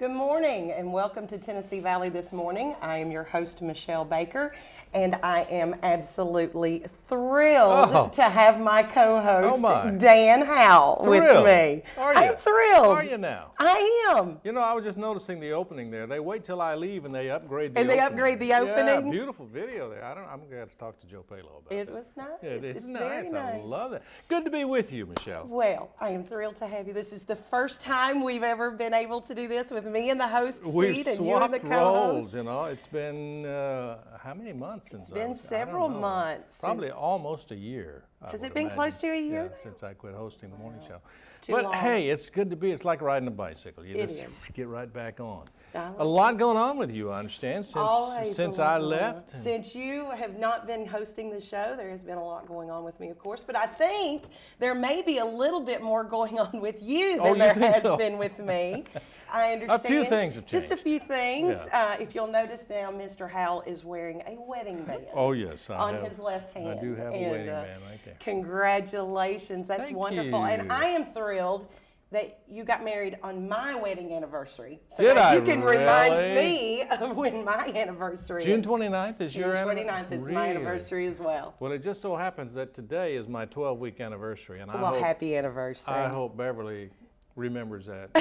Good morning and welcome to Tennessee Valley this morning. I am your host, Michelle Baker, and I am absolutely thrilled to have my co-host, Dan Howell, with me. I'm thrilled. Are you now? I am. You know, I was just noticing the opening there. They wait till I leave and they upgrade the opening. And they upgrade the opening? Yeah, beautiful video there. I'm going to have to talk to Joe Palo about it. It was nice. It's nice. Very nice. I love that. Good to be with you, Michelle. Well, I am thrilled to have you. This is the first time we've ever been able to do this with me in the host seat and you in the co-host. We've swapped roles, you know. It's been, how many months since It's been several months. Probably almost a year. Has it been close to a year? Yeah, since I quit hosting the morning show. It's too long. But hey, it's good to be. It's like riding a bicycle. You it just is. Get right back on. Like a lot going on with you, I understand, since I left. Since you have not been hosting the show, there has been a lot going on with me, of course. But I think there may be a little bit more going on with you than there has been with me. I understand. A few things have changed. Just a few things. Yeah. If you'll notice now, Mr. Howell is wearing a wedding band. Oh, yes. On his left hand. I do have a wedding band right there. Congratulations. That's wonderful. You. And I am thrilled that you got married on my wedding anniversary. So Did now I you can really? Remind me of when my anniversary is. June 29th is your anniversary? June 29th is my anniversary as well. Well, it just so happens that today is my 12-week anniversary. And happy anniversary. I hope Beverly remembers that.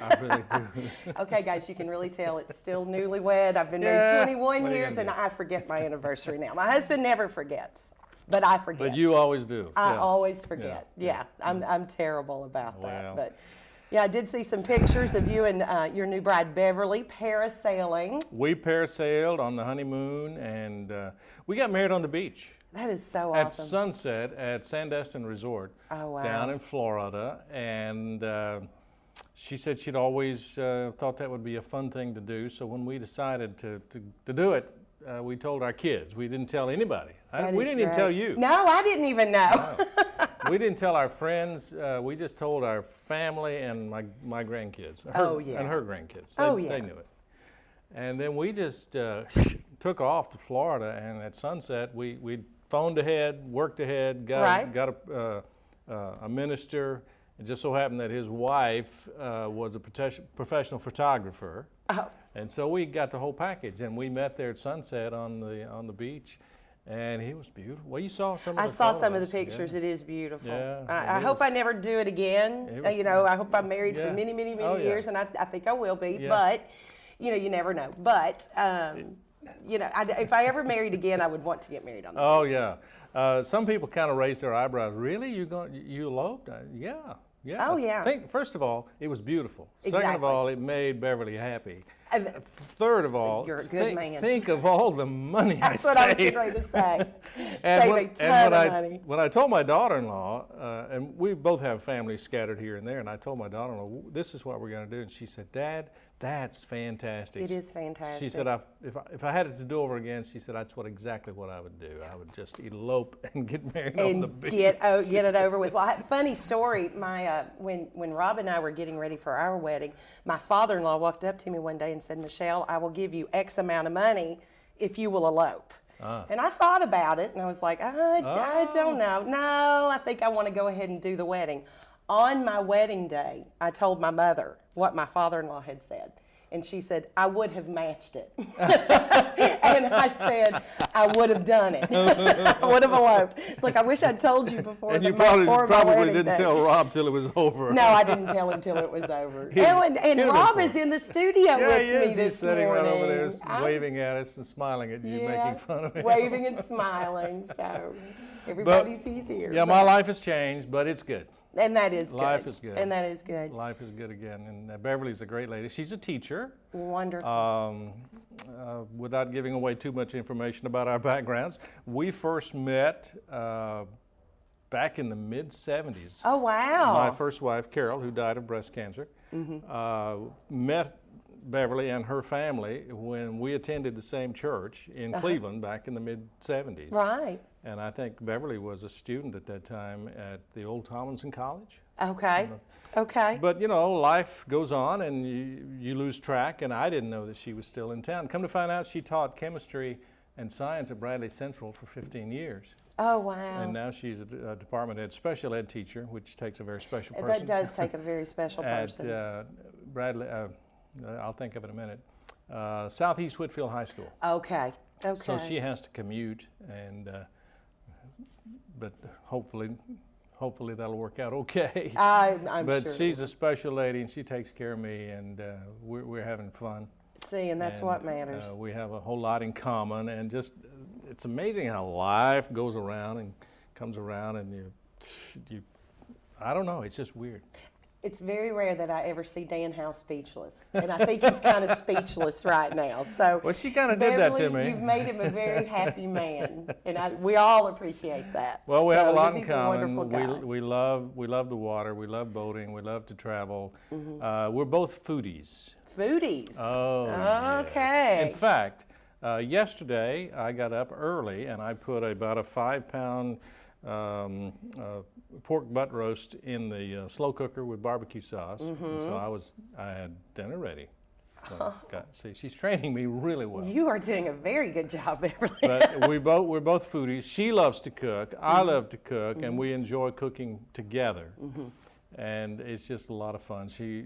I really do. Okay, guys, you can really tell it's still newlywed. I've been married 21 years, and I forget my anniversary now. My husband never forgets. But I forget. But you always do. I always forget. Yeah. I'm terrible about that. But yeah, I did see some pictures of you and your new bride Beverly parasailing. We parasailed on the honeymoon, and we got married on the beach. That is so at awesome. At sunset at Sandestin Resort down in Florida, and she said she'd always thought that would be a fun thing to do. So when we decided to do it, we told our kids. We didn't tell anybody. We didn't even tell you. No, I didn't even know. No. We didn't tell our friends. We just told our family and my grandkids. And her grandkids. They knew it. And then we just took off to Florida, and at sunset, we phoned ahead, worked ahead, got a minister. It just so happened that his wife was a professional photographer. Oh. And so we got the whole package, and we met there at sunset on the beach, and he was beautiful. Well, you saw some of the I saw some of the pictures. Yeah. It is beautiful. Yeah, I hope I never do it again. You know, I hope I'm married for many, many, many years, and I think I will be. Yeah. But, you know, you never know. But, you know, if I ever married again, I would want to get married on the beach. Oh, yeah. Some people kind of raise their eyebrows. Really? You eloped? Yeah. Yeah. Oh, yeah. First of all, it was beautiful. Exactly. Second of all, it made Beverly happy. Third of all, you're a good man. Think of all the money I saved. That's what I was getting ready to say. Save a ton of money. When I told my daughter-in-law, and we both have families scattered here and there, and I told my daughter-in-law, this is what we're going to do. And she said, Dad, that's fantastic. It is fantastic. She said, if I had it to do over again, she said, that's exactly what I would do. I would just elope and get married on the beach. Get it over with. Well, funny story, when Rob and I were getting ready for our wedding, my father-in-law walked up to me one day and said, Michelle, I will give you X amount of money if you will elope. And I thought about it, and I was like, I don't know. No, I think I want to go ahead and do the wedding. On my wedding day, I told my mother what my father-in-law had said. And she said, I would have matched it. And I said, I would have done it. I would have eloped. It's like, I wish I'd told you before. And you probably didn't tell Rob till it was over. No, I didn't tell him till it was over. And Rob is in the studio with me this morning. He's sitting right over there waving at us and smiling at you, making fun of him. Waving and smiling. So everybody sees here. Yeah, my life has changed, but it's good. And that is good. Life is good. And that is good. Life is good again. And Beverly's a great lady. She's a teacher. Wonderful. Without giving away too much information about our backgrounds, we first met back in the mid-'70s. Oh, wow. My first wife, Carol, who died of breast cancer, met Beverly and her family when we attended the same church in Cleveland back in the mid-'70s. Right. And I think Beverly was a student at that time at the Old Tomlinson College. Okay. Okay. But, you know, life goes on and you lose track, and I didn't know that she was still in town. Come to find out, she taught chemistry and science at Bradley Central for 15 years. Oh, wow. And now she's a department ed, special ed teacher, which takes a very special person. That does take a very special person. At Bradley, I'll think of it in a minute. Southeast Whitfield High School. Okay. Okay. So she has to commute, and but hopefully that'll work out okay. I'm but sure. She's a special lady, and she takes care of me, and we're having fun. See, and that's what matters. We have a whole lot in common, and just it's amazing how life goes around and comes around, and you I don't know, it's just weird. It's very rare that I ever see Dan Howe speechless, and I think he's kind of speechless right now. So, well, she kind of did that to me. You've made him a very happy man, and we all appreciate that. Well, we have a lot in he's common. A wonderful guy. We love the water. We love boating. We love to travel. We're both foodies. Foodies. Oh, okay. Yes. In fact, yesterday I got up early and I put about a 5-pound pork butt roast in the slow cooker with barbecue sauce. And so I had dinner ready. So see, she's training me really well. You are doing a very good job, Beverly. But we're both foodies. She loves to cook. I love to cook, and we enjoy cooking together. And it's just a lot of fun. She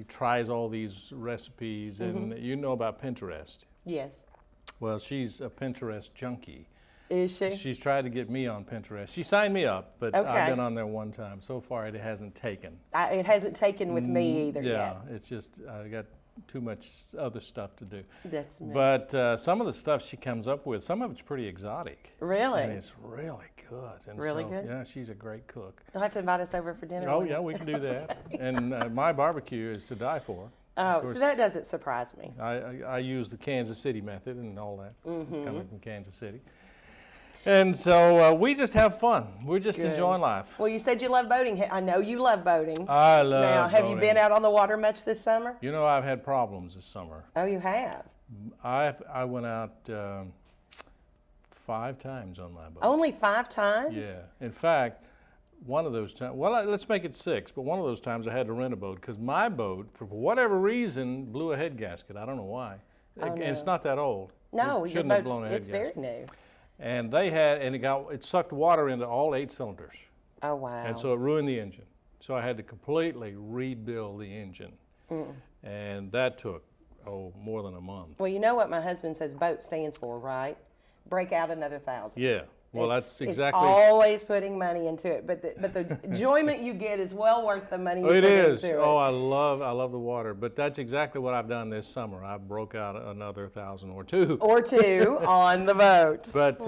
tries all these recipes, and you know about Pinterest. Yes. Well, she's a Pinterest junkie. Is she? She's tried to get me on Pinterest. She signed me up, but Okay. I've been on there one time. So far, it hasn't taken. It hasn't taken with me either yet. Yeah, it's just I got too much other stuff to do. That's me. But some of the stuff she comes up with, some of it's pretty exotic. Really? And it's really good. And Really so, good? Yeah, she's a great cook. You'll have to invite us over for dinner. Oh, yeah, we can do that. And my barbecue is to die for. Oh, so that doesn't surprise me. I use the Kansas City method and all that, coming from Kansas City. And so we just have fun. We're just enjoying life. Well, you said you love boating. I know you love boating. I love Now, have boating. you been out on the water much this summer? You know, I've had problems this summer. Oh, you have? I went out 5 times on my boat. Only 5 times? Yeah. In fact, one of those times, well, let's make it 6, but one of those times I had to rent a boat because my boat, for whatever reason, blew a head gasket. I don't know why. And it's not that old. No, It your shouldn't have boat's, blown a head it's very gasket. new. And it sucked water into all 8 cylinders. Oh, wow. And so it ruined the engine. So I had to completely rebuild the engine. And that took, more than a month. Well, you know what my husband says boat stands for, right? Break out another 1,000. Yeah. Well, that's exactly. It's always putting money into it, but the enjoyment you get is well worth the money you put It is. into it. Oh, I love the water. But that's exactly what I've done this summer. I broke out another 1,000 or 2. Or 2 on the boat. But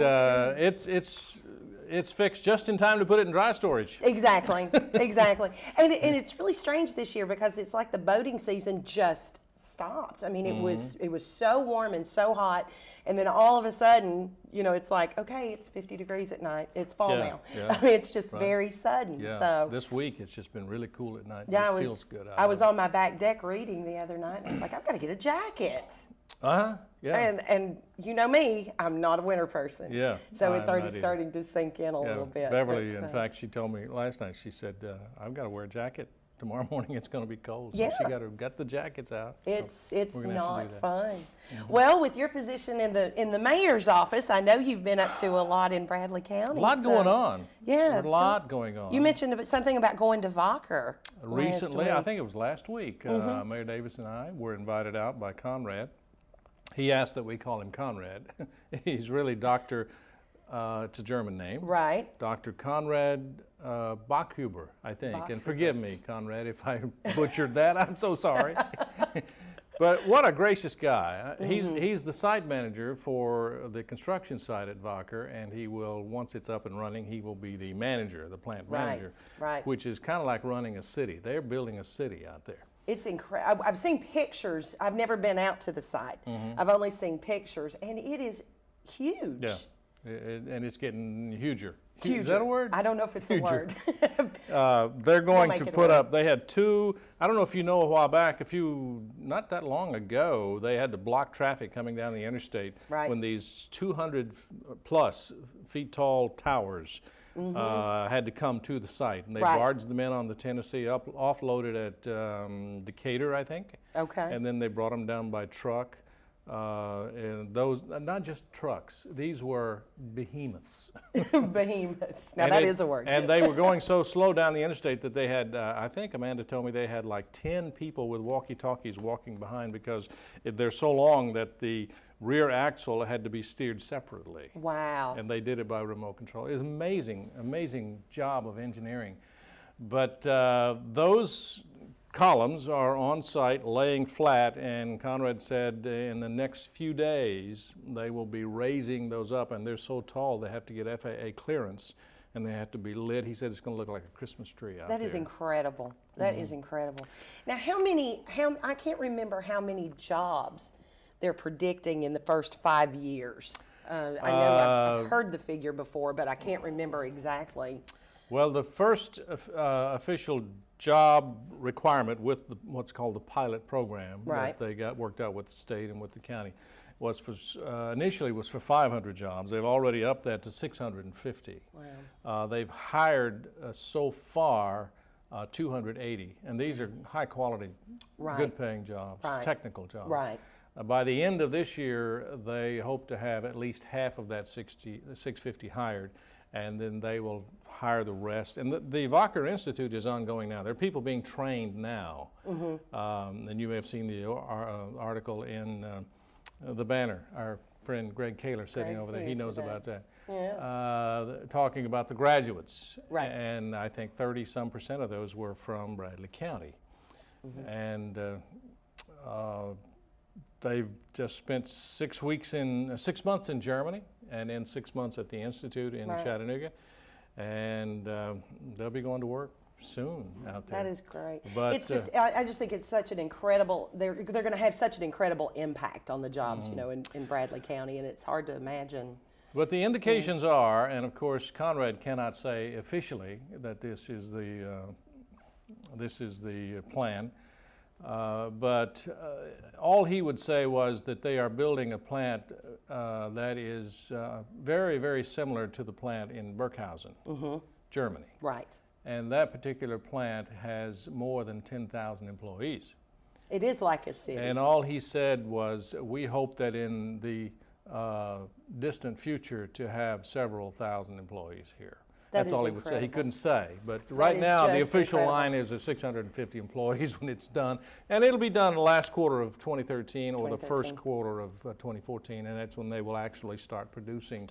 it's fixed just in time to put it in dry storage. Exactly, exactly. And it's really strange this year because it's like the boating season just stopped. I mean, it was so warm and so hot, and then all of a sudden, it's like, okay, it's 50 degrees at night. It's fall now. Yeah. I mean, it's just very sudden. Yeah. So this week it's just been really cool at night. yeah, it feels good. I was on my back deck reading the other night, and I was like, I've got to get a jacket. Yeah. And you know me, I'm not a winter person. Yeah. So it's I'm already not either. starting to sink in a little bit. Beverly, but, in fact, she told me last night. She said, "I've got to wear a jacket. Tomorrow morning it's going to be cold." So Yeah. she got the jackets out. It's we're gonna have to not do that. fun. Well, with your position in the mayor's office, I know you've been up to a lot in Bradley County. A lot going on. Yeah, There's a lot going on. You mentioned something about going to Vacher Recently, last I week. think it was last week, Mayor Davis and I were invited out by Conrad. He asked that we call him Conrad. He's really Dr. It's a German name. Right. Dr. Conrad Bachhuber, I think. And forgive me, Conrad, if I butchered that. I'm so sorry. But what a gracious guy. He's the site manager for the construction site at Vacher, and he will, once it's up and running, he will be the manager, the plant manager, right. which is kind of like running a city. They're building a city out there. It's incredible. I've seen pictures. I've never been out to the site. I've only seen pictures, and it is huge. Yeah, and it's getting huger. Huger. Is that a word? I don't know if it's Huger. a word. They're going make to it put a up, they had 2, I don't know if you know a while back, not that long ago, they had to block traffic coming down the interstate when these 200 plus feet tall towers had to come to the site. And they barged them in on the Tennessee, offloaded at Decatur, I think. Okay. And then they brought them down by truck. And those, not just trucks, these were behemoths. Behemoths. Now that is a word. And they were going so slow down the interstate that they had, I think Amanda told me they had like 10 people with walkie-talkies walking behind because they're so long that the rear axle had to be steered separately. Wow. And they did it by remote control. It was amazing, amazing job of engineering. But those columns are on site laying flat, and Conrad said in the next few days they will be raising those up, and they're so tall they have to get FAA clearance and they have to be lit. He said it's going to look like a Christmas tree out there. That is incredible. That is incredible. Now I can't remember how many jobs they're predicting in the first 5 years. I know I've heard the figure before, but I can't remember exactly. Well, the first official job requirement with what's called the pilot program that they got worked out with the state and with the county was for initially was for 500 jobs. They've already upped that to 650. Wow. They've hired so far 280, and these are high quality, good paying jobs, technical jobs. Right. By the end of this year, they hope to have at least half of that 650 hired, and then they will hire the rest. And the Wacker Institute is ongoing now. There are people being trained now. And you may have seen the article in the Banner. Our friend Greg Kaler sitting over there, he knows about that. Yeah. Talking about the graduates. Right. And I think 30-some% of those were from Bradley County. And they've just spent 6 months in Germany, and then 6 months at the Institute in Chattanooga, and they'll be going to work soon out there. That is great. But it's just, I just think it's such an incredible. They're going to have such an incredible impact on the jobs, you know, in Bradley County, and it's hard to imagine. But the indications are, and of course, Conrad cannot say officially that this is the plan. But all he would say was that they are building a plant that is very, very similar to the plant in Burghausen, Germany. Right. And that particular plant has more than 10,000 employees. It is like a city. And all he said was, we hope that in the distant future to have several thousand employees here. That's all he would say. He couldn't say. But right now, the official line is 650 employees when it's done. And it'll be done in the last quarter of 2013 or the first quarter of 2014. And that's when they will actually start producing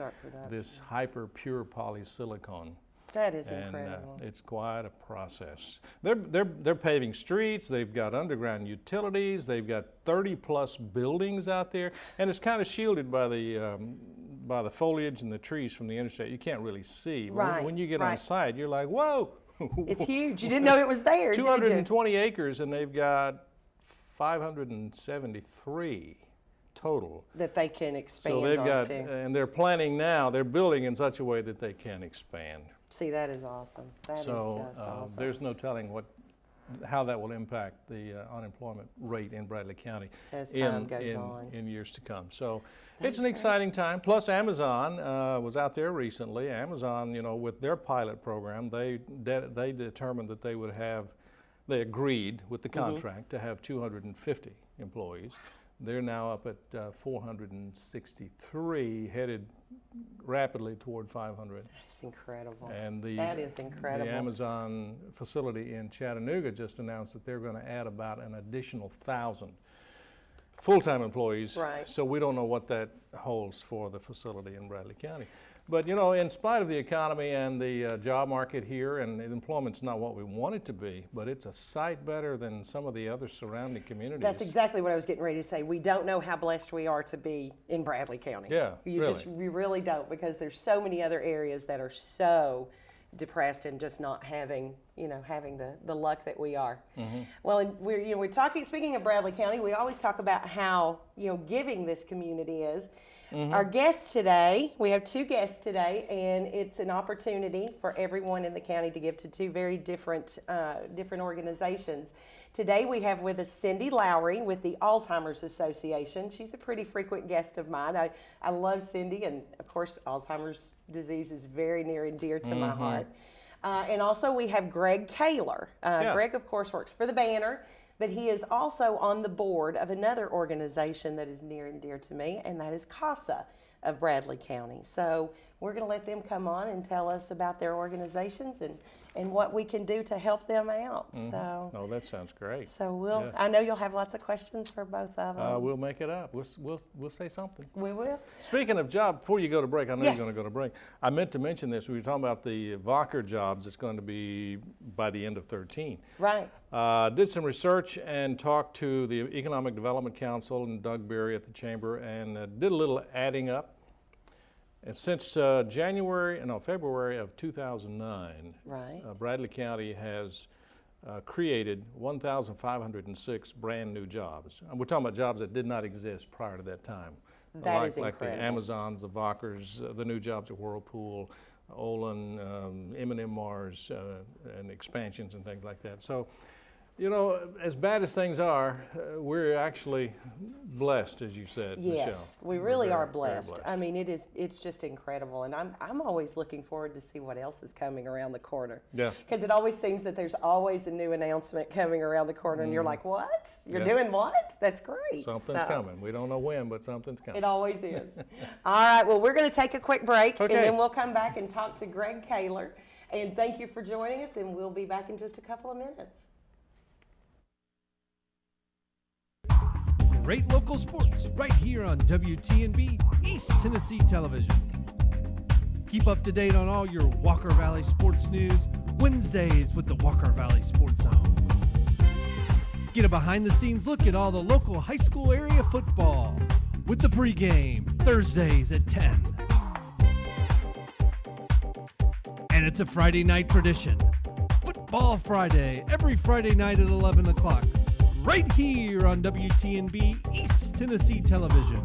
this hyper pure polysilicon. That is incredible. It's quite a process. They're paving streets. They've got underground utilities. They've got 30-plus buildings out there. And it's kind of shielded by the foliage and the trees from the interstate. You can't really see. Right. When you get on site, you're like, whoa. It's huge. You didn't know it was there, 220 acres, and they've got 573 total. That they can expand onto. And they're planning now, they're building in such a way that they can expand. See, that is awesome. That is just awesome. There's no telling how that will impact the unemployment rate in Bradley County as time goes on in years to come. So it's an exciting time. Plus, Amazon was out there recently. Amazon, you know, with their pilot program, they determined that they agreed with the contract to have 250 employees. They're now up at 463, headed rapidly toward 500. That's incredible. And that is incredible. The Amazon facility in Chattanooga just announced that they're going to add about an additional 1,000 full-time employees. Right. So we don't know what that holds for the facility in Bradley County. But, you know, in spite of the economy and the job market here, and employment's not what we want it to be, but it's a sight better than some of the other surrounding communities. That's exactly what I was getting ready to say. We don't know how blessed we are to be in Bradley County. Yeah, you really don't, because there's so many other areas that are so depressed and just not having the luck that we are. Well, and we're talking. Speaking of Bradley County, we always talk about how giving this community is. Our guests today, we have two guests today, and it's an opportunity for everyone in the county to give to two very different organizations. Today we have with us Cindy Lowry with the Alzheimer's Association. She's a pretty frequent guest of mine. I love Cindy, and of course Alzheimer's disease is very near and dear to my heart. And also we have Greg Kaler. Greg, of course, works for the Banner. but he is also on the board of another organization that is near and dear to me, and that is CASA of Bradley County. So we're going to let them come on and tell us about their organizations and what we can do to help them out. Mm-hmm. So, oh, that sounds great. So I know you'll have lots of questions for both of them. We'll make it up. We'll say something. We will. Speaking of job, before you go to break, I know Yes. you're going to go to break. I meant to mention this. We were talking about the Vocker jobs. It's going to be by the end of 2013. Right. Did some research and talked to the Economic Development Council and Doug Berry at the Chamber, and did a little adding up. And since February of 2009, Right. Bradley County has created 1,506 brand new jobs. We're talking about jobs that did not exist prior to that time. That is like the incredible. Amazons, the Vockers, the new jobs at Whirlpool, Olin, M&M Mars, and expansions and things like that. So, you know, as bad as things are, we're actually blessed, as you said, Yes, Michelle. we really We're are very blessed. I mean, it's just incredible, and I'm always looking forward to see what else is coming around the corner. Yeah. Because it always seems that there's always a new announcement coming around the corner, and you're like, what? You're doing what? That's great. Something's coming. We don't know when, but something's coming. It always is. All right, well, we're going to take a quick break, Okay. and then we'll come back and talk to Greg Kaler. And thank you for joining us, and we'll be back in just a couple of minutes. Great local sports right here on WTNB East Tennessee Television. Keep up to date on all your Walker Valley sports news Wednesdays with the Walker Valley Sports Zone. Get a behind-the-scenes look at all the local high school area football with the pregame Thursdays at 10. And it's a Friday night tradition. Football Friday, every Friday night at 11 o'clock. Right here on WTNB East Tennessee Television.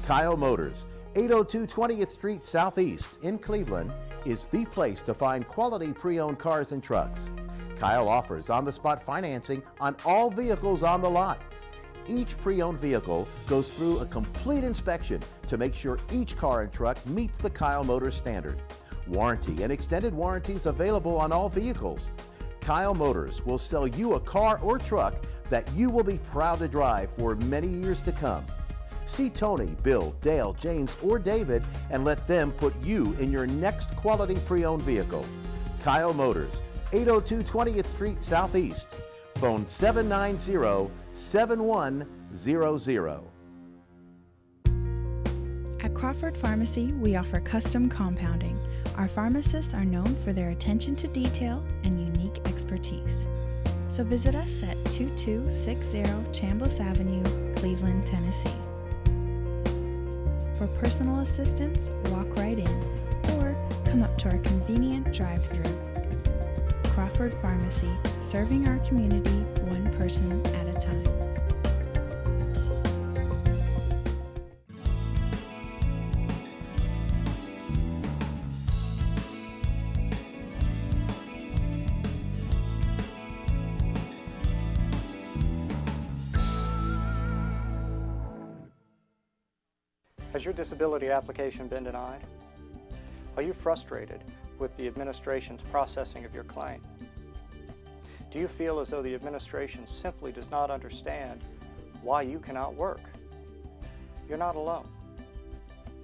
Kyle Motors, 802 20th Street Southeast in Cleveland, is the place to find quality pre-owned cars and trucks. Kyle offers on-the-spot financing on all vehicles on the lot. Each pre-owned vehicle goes through a complete inspection to make sure each car and truck meets the Kyle Motors standard. Warranty and extended warranties available on all vehicles. Kyle Motors will sell you a car or truck that you will be proud to drive for many years to come. See Tony, Bill, Dale, James, or David and let them put you in your next quality pre-owned vehicle. Kyle Motors, 802 20th Street Southeast. Phone 790-7100. At Crawford Pharmacy, we offer custom compounding. Our pharmacists are known for their attention to detail and unique expertise. So visit us at 2260 Chambliss Avenue, Cleveland, Tennessee. For personal assistance, walk right in or come up to our convenient drive-thru. Crawford Pharmacy, serving our community one person at a time. Has your disability application been denied? Are you frustrated with the administration's processing of your claim? Do you feel as though the administration simply does not understand why you cannot work? You're not alone.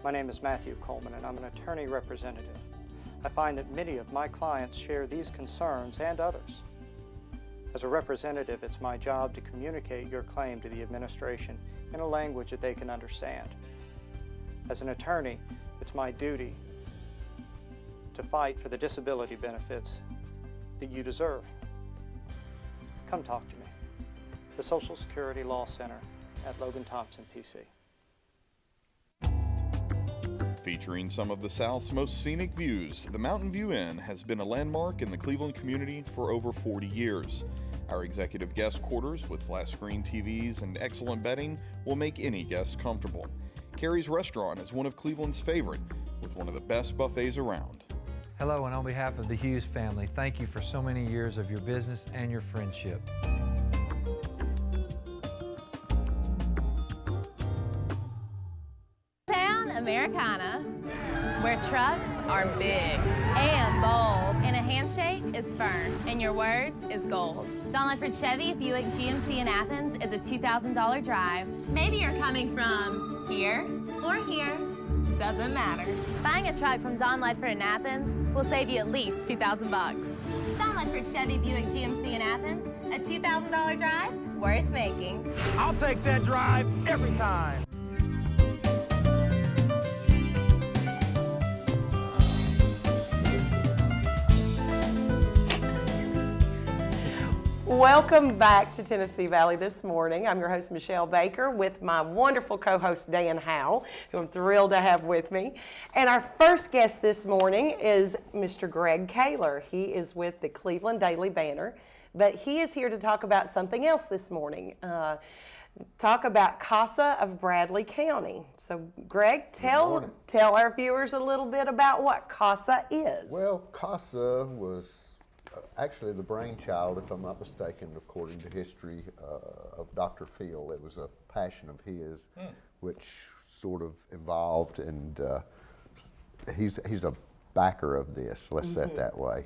My name is Matthew Coleman, and I'm an attorney representative. I find that many of my clients share these concerns and others. As a representative, it's my job to communicate your claim to the administration in a language that they can understand. As an attorney, it's my duty to fight for the disability benefits that you deserve. Come talk to me. The Social Security Law Center at Logan Thompson, PC. Featuring some of the South's most scenic views, the Mountain View Inn has been a landmark in the Cleveland community for over 40 years. Our executive guest quarters with flat screen TVs and excellent bedding will make any guest comfortable. Carrie's Restaurant is one of Cleveland's favorite, with one of the best buffets around. Hello, and on behalf of the Hughes family, thank you for so many years of your business and your friendship. Town Americana. where trucks are big and bold, and a handshake is firm, and your word is gold. Don Ledford Chevy Buick GMC in Athens is a $2,000 drive. Maybe you're coming from here or here, doesn't matter. Buying a truck from Don Ledford in Athens will save you at least $2,000. Don Ledford Chevy Buick GMC in Athens, a $2,000 drive worth making. I'll take that drive every time. Welcome back to Tennessee Valley this morning. I'm your host, Michelle Baker, with my wonderful co-host, Dan Howell, who I'm thrilled to have with me. And our first guest this morning is Mr. Greg Kaler. He is with the Cleveland Daily Banner, but he is here to talk about something else this morning. Talk about CASA of Bradley County. So, Greg, tell our viewers a little bit about what CASA is. Well, CASA was actually the brainchild, if I'm not mistaken, according to history, of Dr. Phil. It was a passion of his, which sort of evolved, and he's a backer of this, let's say it that way.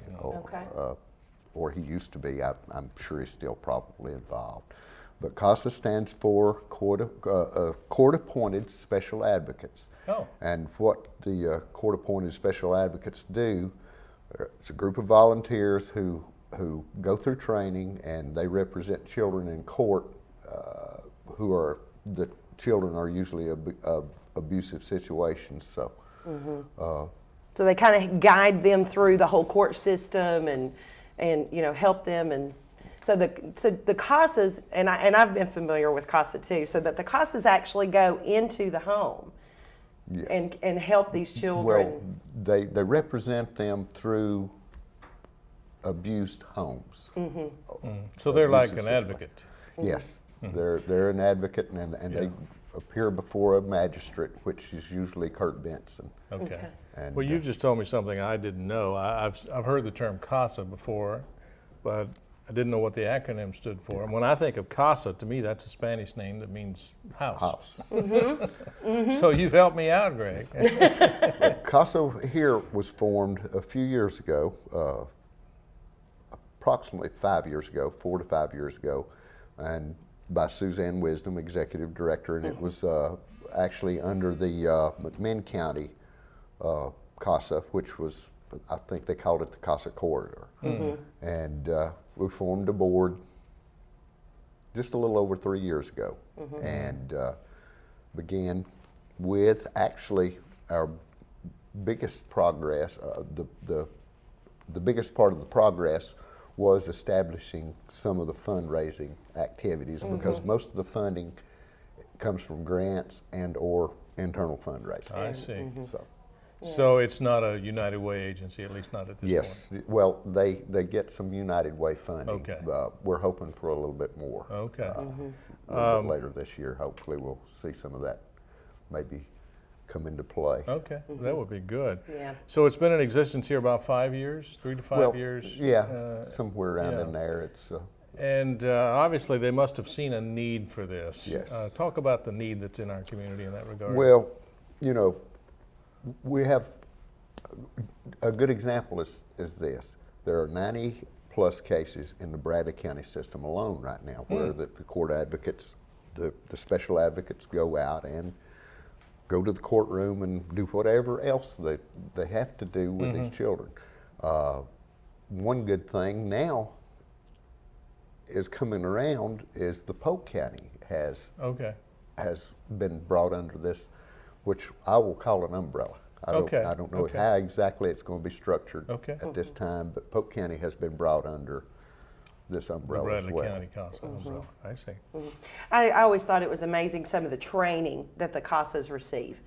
Or he used to be. I'm sure he's still probably involved. But CASA stands for Court-Appointed Special Advocates. Oh. And what the Court-Appointed Special Advocates do, it's a group of volunteers who go through training, and they represent children in court the children are usually of abusive situations. So, so they kind of guide them through the whole court system and help them. And so the CASAs, and I've been familiar with CASA too, so that the CASAs actually go into the home. yes. and help these children. Well, they represent them through abused homes. So they're like an advocate. Yes, they're an advocate, and they appear before a magistrate, which is usually Kurt Benson. Okay. And, Well, you've just told me something I didn't know. I've heard the term CASA before, but I didn't know what the acronym stood for. And when I think of CASA, to me, that's a Spanish name that means house. So you've helped me out, Greg. CASA here was formed a few years ago, approximately 5 years ago, 4 to 5 years ago, and by Suzanne Wisdom, executive director, and it was actually under the McMinn County CASA, which was, I think they called it the CASA Corridor. And we formed a board just a little over 3 years ago, and began with actually our biggest progress. The biggest part of the progress was establishing some of the fundraising activities, because most of the funding comes from grants and or internal fundraising. I see. So it's not a United Way agency, at least not at this point. Yes, well, they get some United Way funding. Okay. We're hoping for a little bit more. Okay. A little bit later this year, hopefully we'll see some of that maybe come into play. Okay, that would be good. Yeah. So it's been in existence here about 5 years, 3 to 5 years? Yeah, somewhere around in there. It's And obviously they must have seen a need for this. Yes. Talk about the need that's in our community in that regard. well, you know, we have a good example is this. There are 90 plus cases in the Bradley County system alone right now where the court advocates, the special advocates go out and go to the courtroom and do whatever else they have to do with these children. One good thing now is coming around is the Polk County has been brought under this, which I will call an umbrella. I don't know how exactly it's going to be structured at this time, but Polk County has been brought under this umbrella as well. Bradley County CASA umbrella. I see. I always thought it was amazing some of the training that the CASAs receive.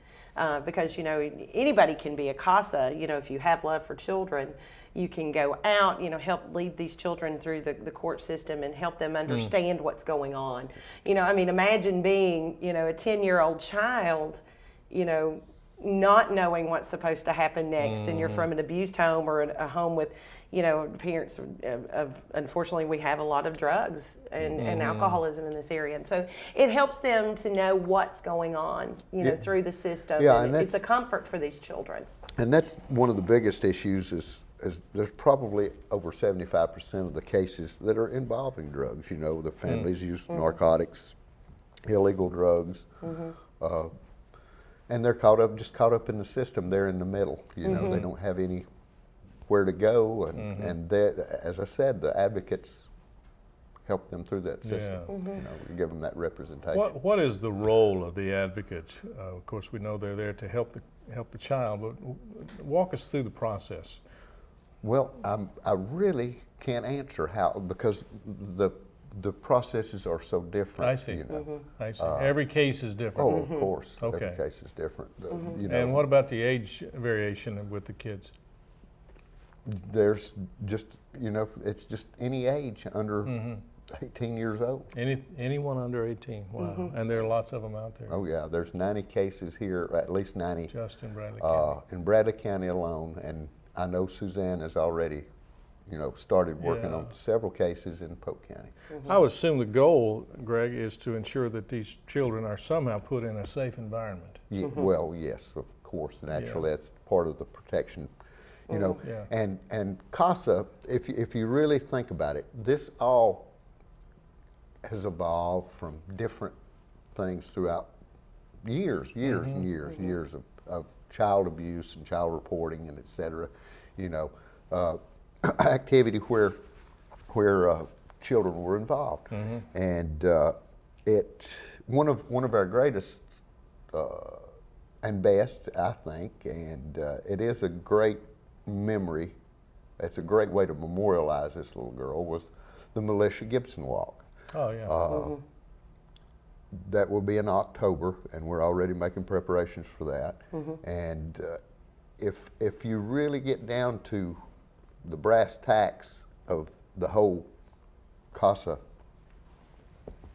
Because, you know, anybody can be a CASA. You know, if you have love for children, you can go out, you know, help lead these children through the court system and help them understand what's going on. You know, I mean, imagine being, you know, a 10-year-old child, you know, not knowing what's supposed to happen next, and you're from an abused home or a home with, you know, parents of unfortunately, we have a lot of drugs and alcoholism in this area. And so it helps them to know what's going on, you know, through the system. Yeah, and it's a comfort for these children. And that's one of the biggest issues is there's probably over 75% of the cases that are involving drugs. You know, the families use narcotics, illegal drugs, and they're just caught up in the system. They're in the middle. You know, they don't have anywhere to go, and as I said, the advocates help them through that system. You know, give them that representation. What is the role of the advocates? Of course, we know they're there to help the child, but walk us through the process. Well, I really can't answer how, because the processes are so different. I see. You know. I see. Every case is different. Oh, of course. Okay. Every case is different. You know, And what about the age variation with the kids? there's just, you know, it's just any age under 18 years old. Anyone under 18, wow. And there are lots of them out there. Oh yeah, there's 90 cases here, at least 90. Just in Bradley County. In Bradley County alone, and I know Suzanne has already, you know, started working on several cases in Polk County. I would assume the goal, Greg, is to ensure that these children are somehow put in a safe environment. Well, yes, of course, naturally, that's part of the protection. You know, and CASA, if you really think about it, this all has evolved from different things throughout years and years of child abuse and child reporting and et cetera. You know, activity where children were involved, and one of our greatest and best, I think, and it is a great memory. It's a great way to memorialize this little girl, was the Militia Gibson Walk. Oh yeah. That will be in October, and we're already making preparations for that. And if you really get down to the brass tacks of the whole CASA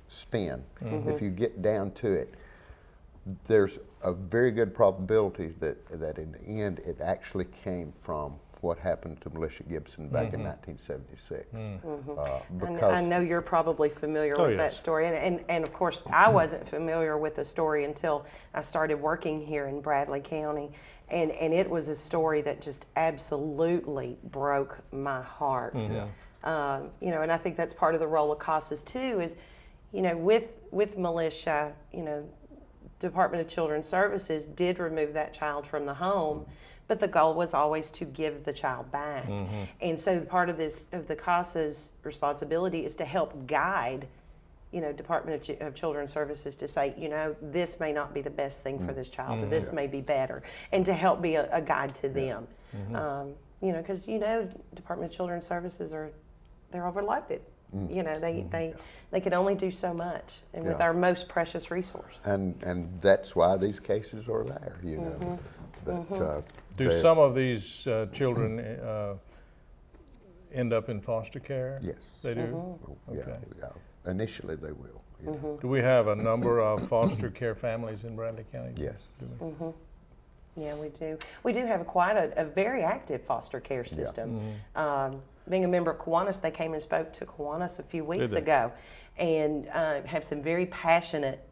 spin, if you get down to it, there's a very good probability that in the end it actually came from what happened to Militia Gibson back in 1976. Because I know you're probably familiar with that story, and of course I wasn't familiar with the story until I started working here in Bradley County, and it was a story that just absolutely broke my heart. You know, and I think that's part of the role of CASAs too, is, you know, with militia, you know, Department of Children's Services did remove that child from the home, but the goal was always to give the child back. And so part of the CASA's responsibility is to help guide, you know, Department of Children's Services to say, you know, this may not be the best thing for this child, or this may be better, and to help be a guide to them. You know, because, you know, Department of Children's Services they're overloaded. You know, they can only do so much, and with our most precious resource. And that's why these cases are there, you know. But, do some of these children end up in foster care? Yes. They do? Yeah. Initially they will. You know. Do we have a number of foster care families in Bradley County? Yes. Yeah, we do. We do have quite a very active foster care system. Being a member of Kiwanis, they came and spoke to Kiwanis a few weeks ago, and have some very passionate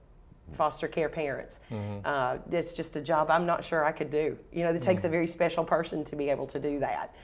foster care parents. It's just a job I'm not sure I could do. You know, it takes a very special person to be able to do that.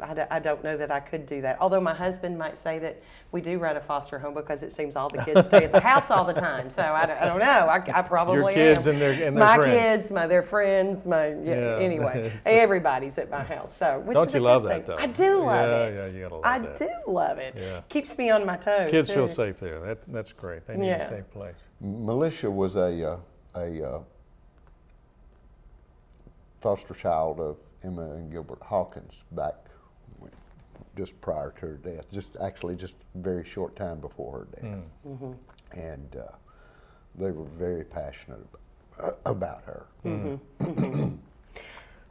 I don't know that I could do that. Although my husband might say that we do run a foster home because it seems all the kids stay at the house all the time. So I don't know. I probably Your kids am. And their my friends. Kids, their friends, anyway, everybody's at my house. So which don't is you a love good that thing. though? I do love it. Yeah, you gotta love I that. do love it. Yeah. Keeps me on my toes. Kids too. feel safe there. That's great. They need a safe place. Militia was a foster child of Emma and Gilbert Hawkins back just prior to her death, just very short time before her death. And they were very passionate about her.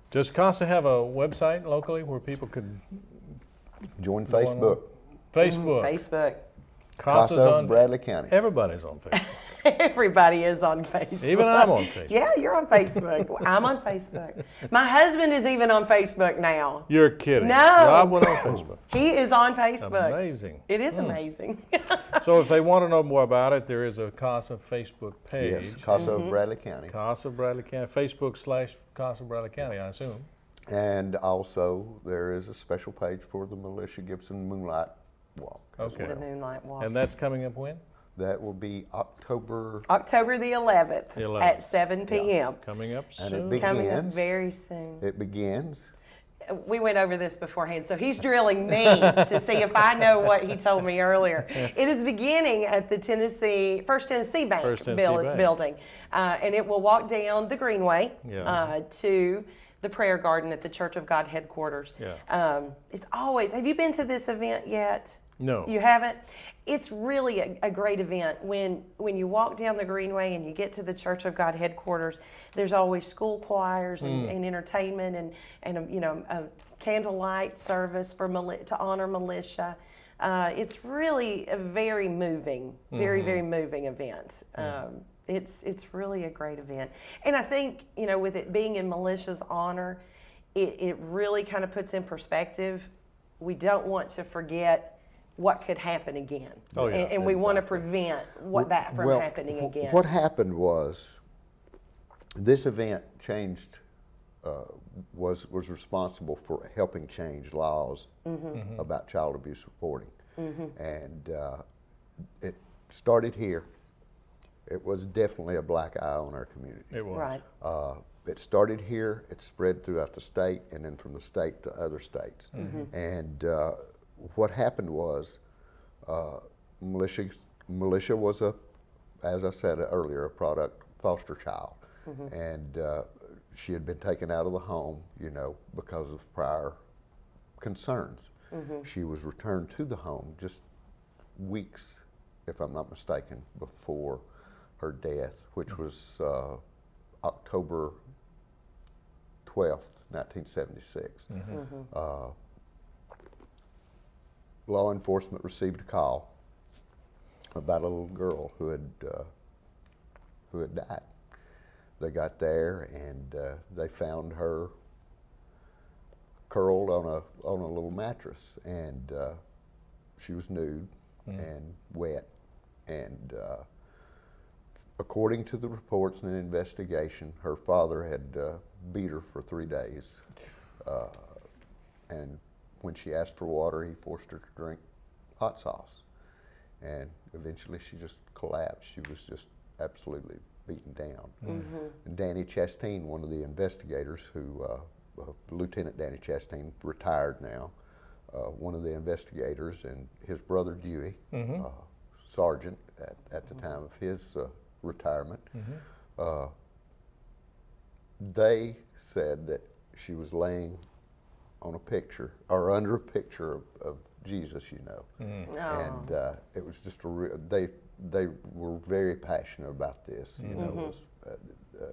Does CASA have a website locally where people could Join Facebook. Facebook. Facebook. CASA's CASA on Bradley County. Everybody's on Facebook. Everybody is on Facebook. Even I'm on Facebook. Yeah, you're on Facebook. I'm on Facebook. My husband is even on Facebook now. You're kidding. No. Rob went on Facebook. He is on Facebook. Amazing. It is amazing. So if they want to know more about it, there is a CASA Facebook page. Yes, CASA of Bradley County. CASA of Bradley County. Facebook/CASA of Bradley County, I assume. And also, there is a special page for the Militia Gibson Moonlight Walk. Okay. The Moonlight Walk. And that's coming up when? That will be October the 11th, at 7 p.m. Coming up And soon. it begins. Coming up very soon. It begins. We went over this beforehand, so he's drilling me to see if I know what he told me earlier. It is beginning at the First Tennessee Bank, building, and it will walk down the Greenway to the Prayer Garden at the Church of God headquarters. Yeah. It's always, have you been to this event yet? No. You haven't? It's really a great event. When you walk down the Greenway and you get to the Church of God headquarters, there's always school choirs and entertainment and a candlelight service to honor militia. It's really a very moving, very moving event. It's really a great event. And I think, with it being in militia's honor, it really kind of puts in perspective. We don't want to forget what could happen again. Oh, yeah. And we want to prevent that from happening again. What happened was, this event changed, was responsible for helping change laws about child abuse reporting. And it started here. It was definitely a black eye on our community. It was. Right. It started here, it spread throughout the state, and then from the state to other states. And what happened was, militia was as I said earlier, a product foster child. And she had been taken out of the home, because of prior concerns. She was returned to the home just weeks, if I'm not mistaken, before her death, which was October 12th, 1976. Law enforcement received a call about a little girl who had died. They got there and they found her curled on a little mattress, and she was nude and wet. And according to the reports and the investigation, her father had beat her for 3 days, and when she asked for water, he forced her to drink hot sauce. And eventually she just collapsed. She was just absolutely beaten down. And Danny Chastain, one of the investigators Lieutenant Danny Chastain, retired now, one of the investigators, and his brother Dewey, sergeant at the time of his retirement, they said that she was laying on a picture, or under a picture of Jesus, and it was just they were very passionate about this.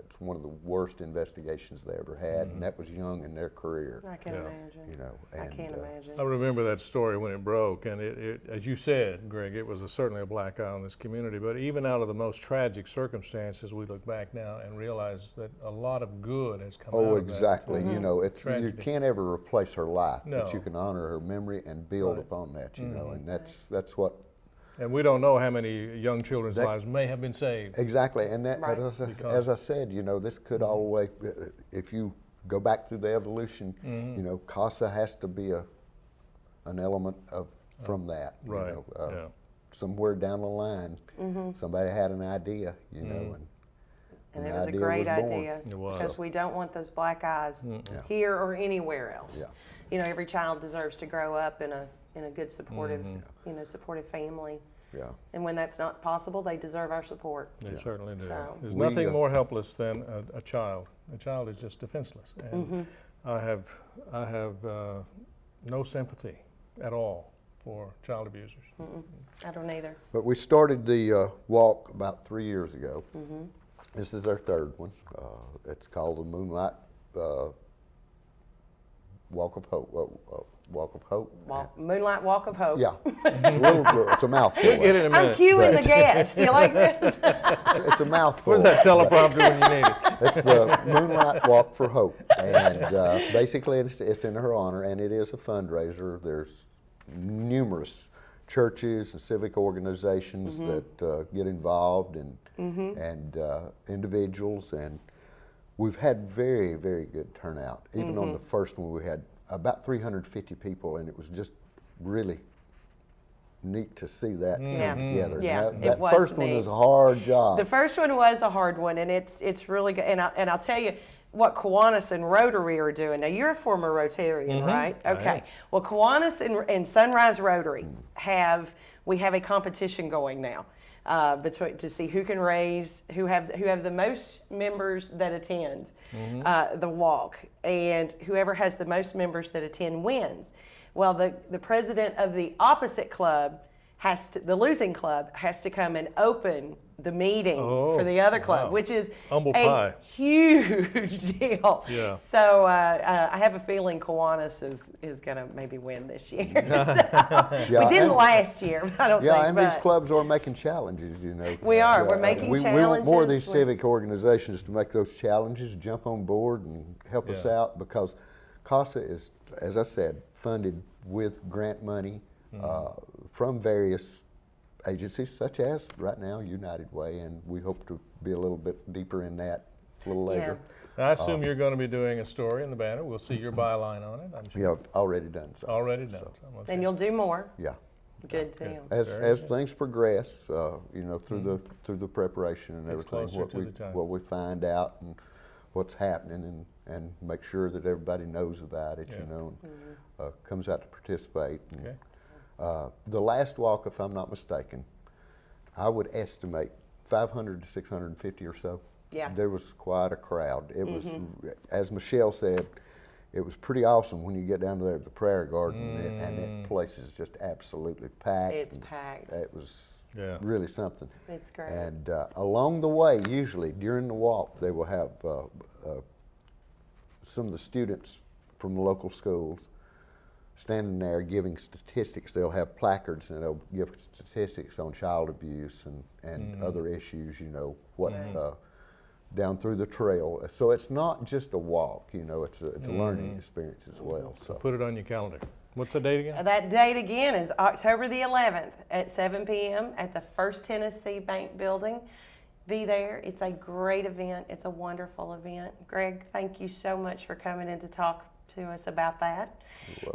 It's one of the worst investigations they ever had, and that was young in their career. I can imagine. I can't imagine. I remember that story when it broke, and it as you said, Greg, it was certainly a black eye on this community. But even out of the most tragic circumstances, we look back now and realize that a lot of good has come out of that. Oh, exactly. You can't ever replace her life, but you can honor her memory and build upon that. And that's what. And we don't know how many young children's lives may have been saved. Exactly, and that, as I said, this could all the way. If you go back through the evolution, CASA has to be an element from that. Right. Somewhere down the line, somebody had an idea, and it was a great idea, because we don't want those black eyes here or anywhere else. Every child deserves to grow up in a good, supportive, supportive family. Yeah. And when that's not possible, they deserve our support. They certainly do. So. There's nothing more helpless than a child. A child is just defenseless. And I have no sympathy at all for child abusers. I don't either. But we started the walk about 3 years ago. This is our third one. It's called the Moonlight Walk of Hope. Walk of Hope. Moonlight Walk of Hope. Yeah, it's a mouthful. We'll get it in a minute. I'm cueing the guest. Do you like this? It's a mouthful. Where's that teleprompter when you need it? It's the Moonlight Walk for Hope, and basically it's in her honor, and it is a fundraiser. There's numerous churches and civic organizations that get involved, and individuals, and we've had very, very good turnout. Even on the first one, we had about 350 people, and it was just really neat to see that come together. Yeah, that first one was a hard job. The first one was a hard one, and it's really good. And I'll tell you what Kiwanis and Rotary are doing. Now, you're a former Rotarian, right? Okay. Well, Kiwanis and Sunrise Rotary we have a competition going now. To see who can raise, who have the most members that attend the walk, and whoever has the most members that attend wins. Well, the president of the opposite club the losing club has to come and open the meeting for the other club, which is humble a pie. Huge deal. Yeah. So I have a feeling Kiwanis is going to maybe win this year. We didn't last year, I don't think. Yeah, and these clubs are making challenges, you know. We are. We're making challenges. We want more of these civic organizations to make those challenges, jump on board and help us out, because CASA is, as I said, funded with grant money from various agencies, such as right now United Way, and we hope to be a little bit deeper in that a little later. I assume you're going to be doing a story in the banner. We'll see your byline on it, I'm sure. Yeah, already done so. Already done. Okay. And you'll do more. Yeah. Good deal. As things progress, you know, through the preparation and everything, what we find out and what's happening, and make sure that everybody knows about it, you know, and comes out to participate. And, the last walk, if I'm not mistaken, I would estimate 500 to 650 or so. Yeah. There was quite a crowd. It was, as Michelle said, it was pretty awesome when you get down there at the prayer garden, and that place is just absolutely packed. It's packed. It was really something. It's great. And along the way, usually during the walk, they will have some of the students from the local schools standing there giving statistics. They'll have placards, and they'll give statistics on child abuse and other issues, you know, down through the trail. So it's not just a walk, you know, it's a learning experience as well. So put it on your calendar. What's the date again? That date again is October the 11th at 7 p.m. at the First Tennessee Bank Building. Be there. It's a great event. It's a wonderful event. Greg, thank you so much for coming in to talk to us about that.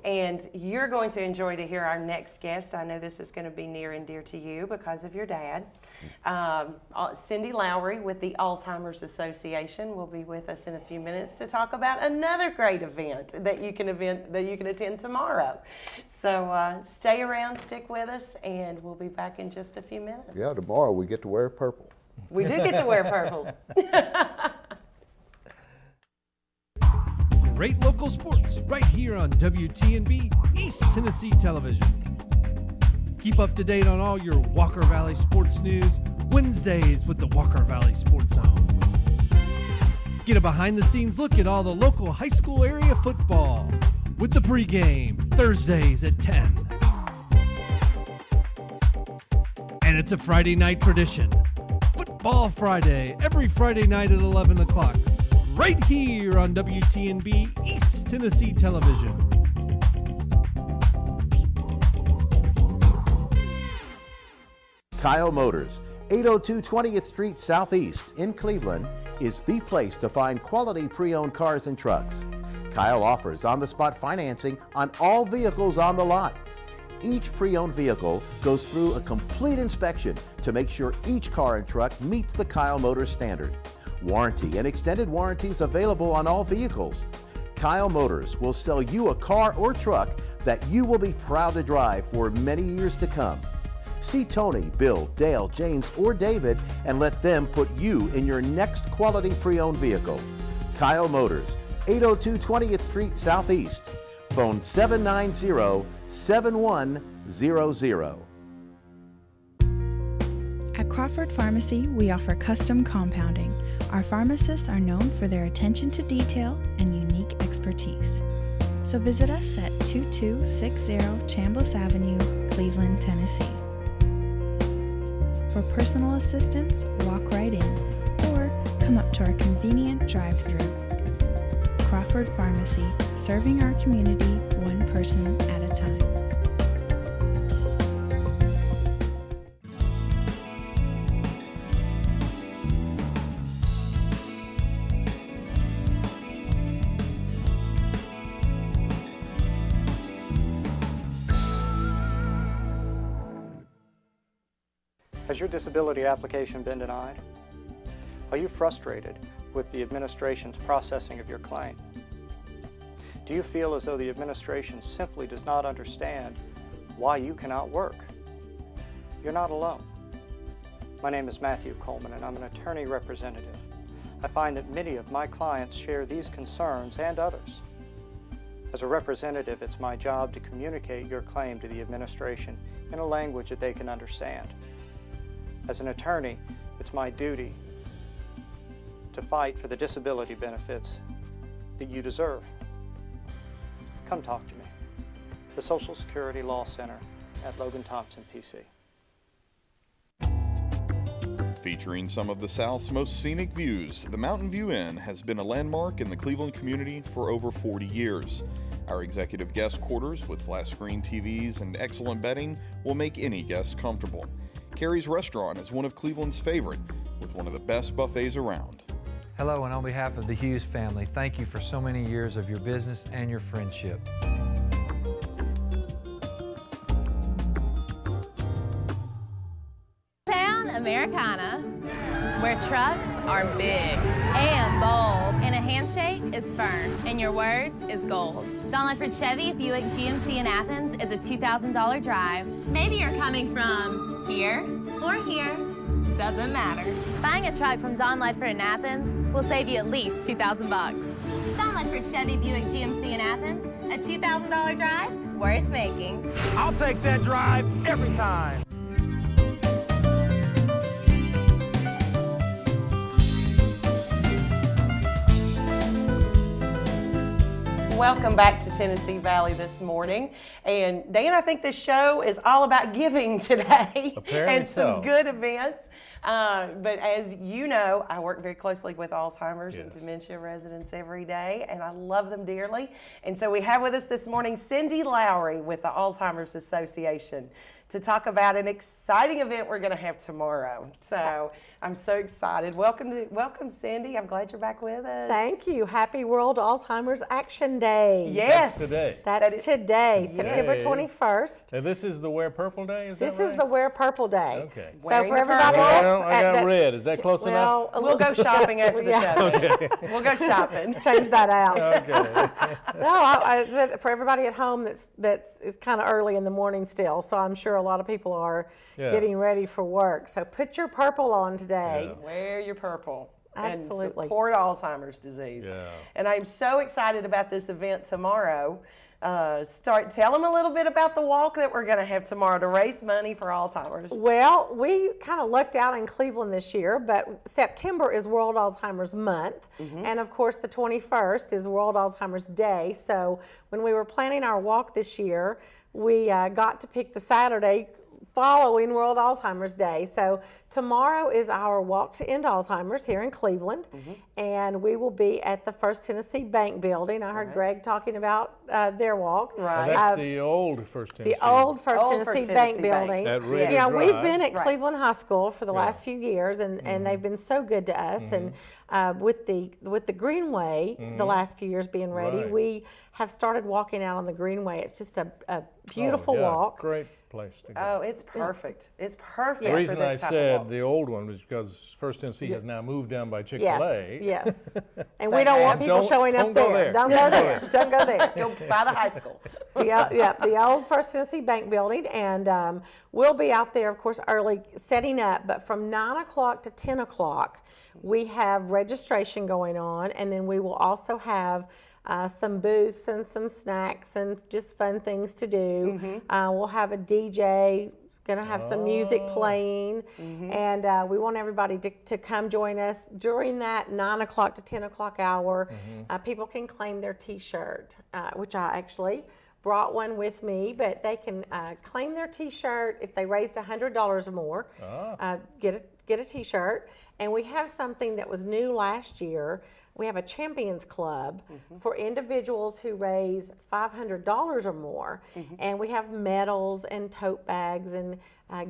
And you're going to enjoy to hear our next guest. I know this is going to be near and dear to you because of your dad. Cindy Lowry with the Alzheimer's Association will be with us in a few minutes to talk about another great event that you can attend tomorrow. So stay around, stick with us, and we'll be back in just a few minutes. Yeah, tomorrow we get to wear purple. We do get to wear purple. Great local sports right here on WTNB East Tennessee Television. Keep up to date on all your Walker Valley sports news Wednesdays with the Walker Valley Sports Zone. Get a behind-the-scenes look at all the local high school area football with the pregame Thursdays at 10. And it's a Friday night tradition. Football Friday, every Friday night at 11 o'clock. Right here on WTNB East Tennessee Television. Kyle Motors, 802 20th Street Southeast in Cleveland, is the place to find quality pre-owned cars and trucks. Kyle offers on-the-spot financing on all vehicles on the lot. Each pre-owned vehicle goes through a complete inspection to make sure each car and truck meets the Kyle Motors standard. Warranty and extended warranties available on all vehicles. Kyle Motors will sell you a car or truck that you will be proud to drive for many years to come. See Tony, Bill, Dale, James, or David and let them put you in your next quality pre-owned vehicle. Kyle Motors, 802 20th Street Southeast. Phone 790-7100. At Crawford Pharmacy, we offer custom compounding. Our pharmacists are known for their attention to detail and unique expertise. So visit us at 2260 Chambliss Avenue, Cleveland, Tennessee. For personal assistance, walk right in or come up to our convenient drive-thru. Crawford Pharmacy, serving our community one person at a time. Has your disability application been denied? Are you frustrated with the administration's processing of your claim? Do you feel as though the administration simply does not understand why you cannot work? You're not alone. My name is Matthew Coleman and I'm an attorney representative. I find that many of my clients share these concerns and others. As a representative, it's my job to communicate your claim to the administration in a language that they can understand. As an attorney, it's my duty to fight for the disability benefits that you deserve. Come talk to me. The Social Security Law Center at Logan Thompson, PC. Featuring some of the South's most scenic views, the Mountain View Inn has been a landmark in the Cleveland community for over 40 years. Our executive guest quarters with flat screen TVs and excellent bedding will make any guest comfortable. Carrie's Restaurant is one of Cleveland's favorite, with one of the best buffets around. Hello, and on behalf of the Hughes family, thank you for so many years of your business and your friendship. Town Americana, where trucks are big and bold, and a handshake is firm, and your word is gold. Don Ledford Chevy Buick GMC in Athens is a $2,000 drive. Maybe you're coming from here or here, doesn't matter. Buying a truck from Don Ledford in Athens will save you at least $2,000. Don Ledford Chevy Buick GMC in Athens, a $2,000 drive worth making. I'll take that drive every time. Welcome back to Tennessee Valley this morning. And Dan, I think this show is all about giving today. Apparently and some so. good events. But as you know, I work very closely with Alzheimer's and dementia residents every day, and I love them dearly. And so we have with us this morning Cindy Lowry with the Alzheimer's Association to talk about an exciting event we're going to have tomorrow. So I'm so excited. Welcome, Cindy. I'm glad you're back with us. Thank you. Happy World Alzheimer's Action Day. Yes. That's today. That's today, September 21st. And this is the Wear Purple Day, is that This right? is the Wear Purple Day. Okay. So Wearing for the everybody purple. else, I got red. Is that close enough? We'll go shopping after the show. Okay. We'll go shopping. change that out. Okay. No, I said for everybody at home, it's kind of early in the morning still, so I'm sure a lot of people are getting ready for work. So put your purple on today. Yeah. Wear your purple. Absolutely. And support Alzheimer's disease. Yeah. And I'm so excited about this event tomorrow. Tell them a little bit about the walk that we're going to have tomorrow to raise money for Alzheimer's. Well, we kind of lucked out in Cleveland this year, but September is World Alzheimer's Month, and of course the 21st is World Alzheimer's Day. So when we were planning our walk this year, we got to pick the Saturday following World Alzheimer's Day. So tomorrow is our walk to end Alzheimer's here in Cleveland, and we will be at the First Tennessee Bank Building. I heard Greg talking about their walk. Now, that's the old First Tennessee. The old First Tennessee Bank Building. At Red You know, Drive. we've been at Cleveland High School for the last few years, and they've been so good to us. And with the Greenway, the last few years being ready, we have started walking out on the Greenway. It's just a beautiful walk. Great place to go. Oh, it's perfect. It's perfect The for reason I this type of said walk. the old one was because First Tennessee has now moved down by Chick-fil-A. Yes. And we don't want people showing up don't go there. there. Don't go there. Don't go there. Go by the high school. The old First Tennessee Bank Building, and we'll be out there, of course, early setting up. But from 9 o'clock to 10 o'clock, we have registration going on, and then we will also have some booths and some snacks and just fun things to do. We'll have a DJ going to have some music playing, and we want everybody to come join us during that 9 o'clock to 10 o'clock hour. People can claim their T-shirt, which I actually brought one with me, but they can claim their T-shirt if they raised $100 or more. Get a T-shirt, and we have something that was new last year. We have a Champions Club for individuals who raise $500 or more, and we have medals and tote bags and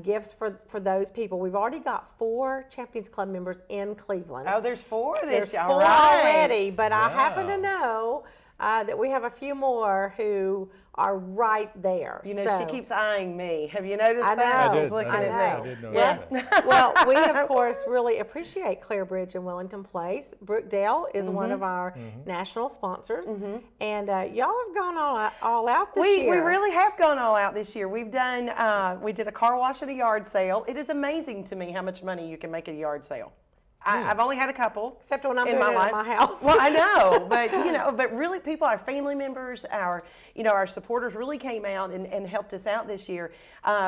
gifts for those people. We've already got 4 Champions Club members in Cleveland. Oh, there's 4 this year. There's 4 already, but I happen to know that we have a few more who are right there. You know, she keeps eyeing me. Have you noticed I that? know. She's looking at me. I did notice that. Well, we of course really appreciate Clare Bridge and Wellington Place. Brookdale is one of our national sponsors, and y'all have gone all out this year. We really have gone all out this year. We've done. We did a car wash at a yard sale. It is amazing to me how much money you can make at a yard sale. I've only had a couple. Except when I'm in doing my it life. at my house. Well, I know, but really people, our family members, our supporters really came out and helped us out this year.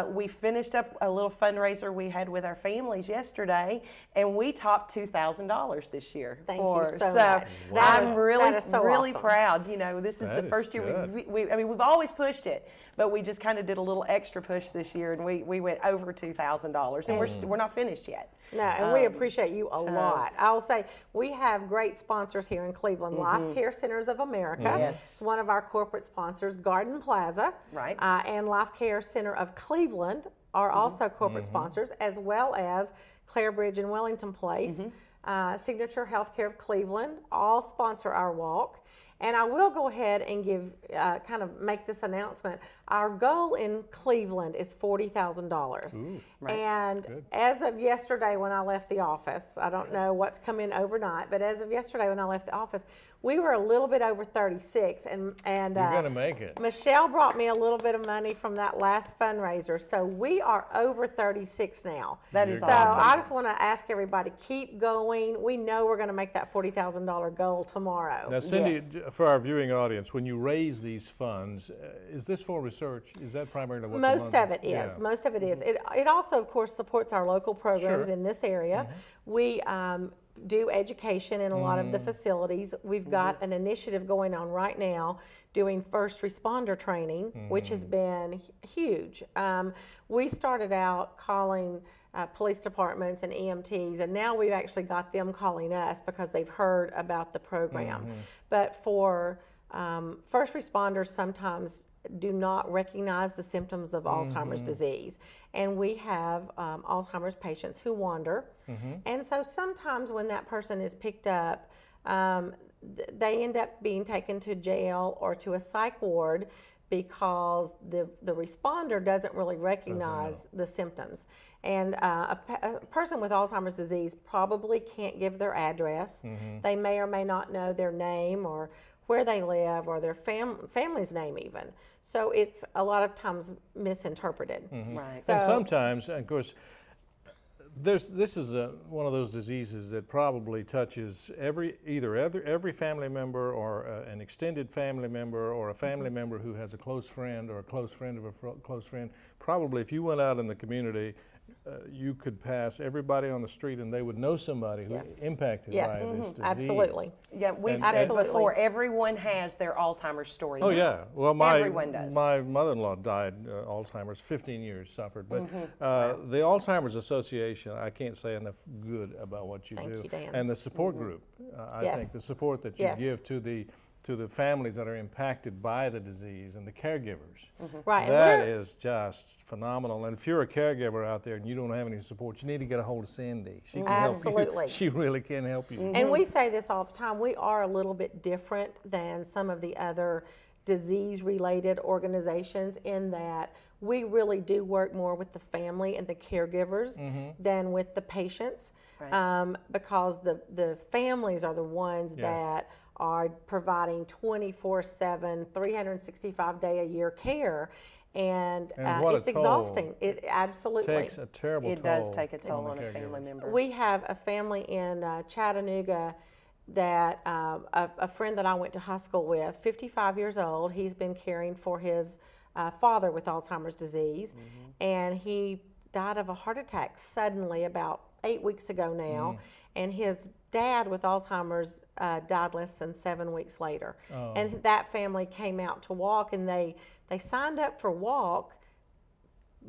We finished up a little fundraiser we had with our families yesterday, and we topped $2,000 this year. Thank you so much. I'm really awesome. proud. This is the first year we've always pushed it, but we just kind of did a little extra push this year, and we went over $2,000, and we're not finished yet. No, and we appreciate you a lot. I'll say we have great sponsors here in Cleveland. Life Care Centers of America. Yes. One of our corporate sponsors, Garden Plaza. Right. And Life Care Center of Cleveland are also corporate sponsors, as well as Clare Bridge and Wellington Place. Signature Healthcare of Cleveland all sponsor our walk. And I will go ahead and make this announcement. Our goal in Cleveland is $40,000. Right. And Good. as of yesterday when I left the office, I don't know what's come in overnight, but as of yesterday when I left the office, we were a little bit over 36. And You're going to make it. Michelle brought me a little bit of money from that last fundraiser. So we are over 36 now. That is So awesome. I just want to ask everybody, keep going. We know we're going to make that $40,000 goal tomorrow. Now, Cindy, Yes. for our viewing audience, when you raise these funds, is this for research? Is that primarily what the Most money- of it is. Yeah. Most of it is. It also, of course, supports our local programs Sure. in this area. We do education in a lot of the facilities. We've got an initiative going on right now doing first responder training, which has been huge. We started out calling police departments and EMTs, and now we've actually got them calling us because they've heard about the program. But for first responders, sometimes do not recognize the symptoms of Alzheimer's disease. And we have Alzheimer's patients who wander. And so sometimes when that person is picked up, they end up being taken to jail or to a psych ward because the responder doesn't really recognize the symptoms. And a person with Alzheimer's disease probably can't give their address. They may or may not know their name or where they live or their family's name even. So it's a lot of times misinterpreted. Right. So, And sometimes, of course, this is one of those diseases that probably touches every family member or an extended family member or a family member who has a close friend or a close friend of a close friend. Probably if you went out in the community, you could pass everybody on the street and they would know somebody who is impacted by this disease. Absolutely. Yeah, we've And- said Absolutely. before, everyone has their Alzheimer's story. Oh now. yeah, well Everyone does. my mother-in-law died Alzheimer's, 15 years suffered, but the Alzheimer's Association, I can't say enough good about what you Thank do, you, Dan. and the support group. I Yes. think the support that you Yes. give to the families that are impacted by the disease and the caregivers. Right. That And is just phenomenal. And if you're a caregiver out there and you don't have any support, you need to get a hold of Cindy. She can help Absolutely. you. She really can help you. And we say this all the time, we are a little bit different than some of the other disease-related organizations in that we really do work more with the family and the caregivers than with the patients. Right. Because the families are the ones that are providing 24/7, 365-day-a-year care. And what a it's toll. exhausting. It absolutely Takes a terrible toll. It does take a toll on the on a family caregivers. member. We have a family in Chattanooga that a friend that I went to high school with, 55 years old, he's been caring for his father with Alzheimer's disease, and he died of a heart attack suddenly about 8 weeks ago now, and his dad with Alzheimer's died less than 7 weeks later. And that family came out to walk, and they signed up for walk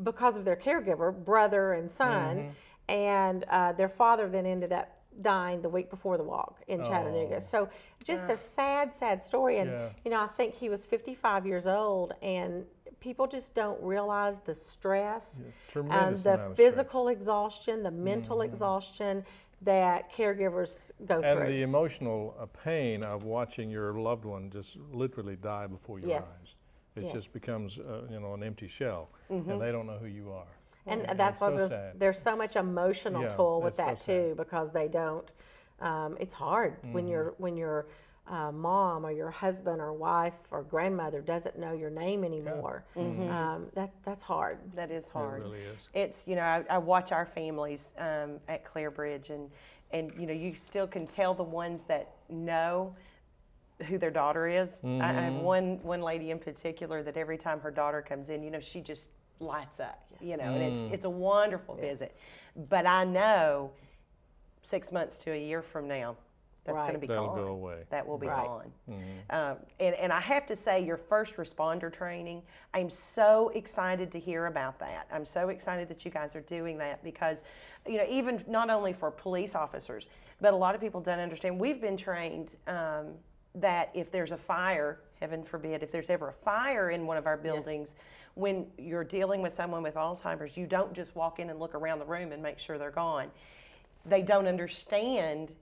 because of their caregiver, brother and son, and their father then ended up dying the week before the walk in Chattanooga. So just a sad story. And you know, I think he was 55 years old, and people just don't realize the stress, the physical exhaustion, the mental exhaustion that caregivers go through. And the emotional pain of watching your loved one just literally die before your eyes. It just becomes, you know, an empty shell, and they don't know who you are. And that's why there's so much emotional toll with that too, because they don't. It's hard when your mom or your husband or wife or grandmother doesn't know your name anymore. That's hard. That is hard. It really is. It's, you know, I watch our families at Clarebridge, and you know, you still can tell the ones that know who their daughter is. I have one lady in particular that every time her daughter comes in, you know, she just lights up, you know, and it's a wonderful visit. But I know 6 months to a year from now, that's going to be That'll gone. go away. That will be gone. And I have to say, your first responder training, I'm so excited to hear about that. I'm so excited that you guys are doing that, because, you know, even not only for police officers, but a lot of people don't understand. We've been trained that if there's a fire, heaven forbid, if there's ever a fire in one of our buildings, when you're dealing with someone with Alzheimer's, you don't just walk in and look around the room and make sure they're gone. They don't understand.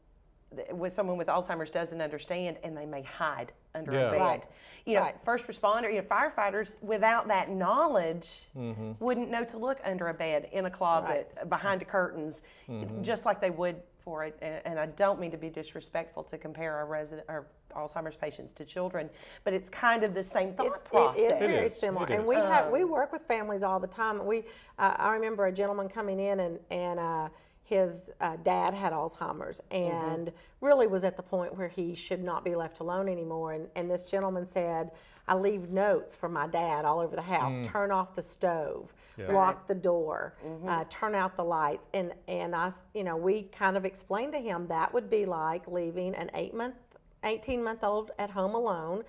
With someone with Alzheimer's doesn't understand, and they may hide under a bed. You know, first responder, you know, firefighters without that knowledge wouldn't know to look under a bed, in a closet, behind the curtains, just like they would for it. And I don't mean to be disrespectful to compare our Alzheimer's patients to children, but it's kind of the same thought process. It is very similar, and we work with families all the time. I remember a gentleman coming in, and his dad had Alzheimer's, and really was at the point where he should not be left alone anymore. And this gentleman said, I leave notes for my dad all over the house. Turn off the stove, lock the door, turn out the lights. And I, you know, we kind of explained to him that would be like leaving an 18-month-old at home alone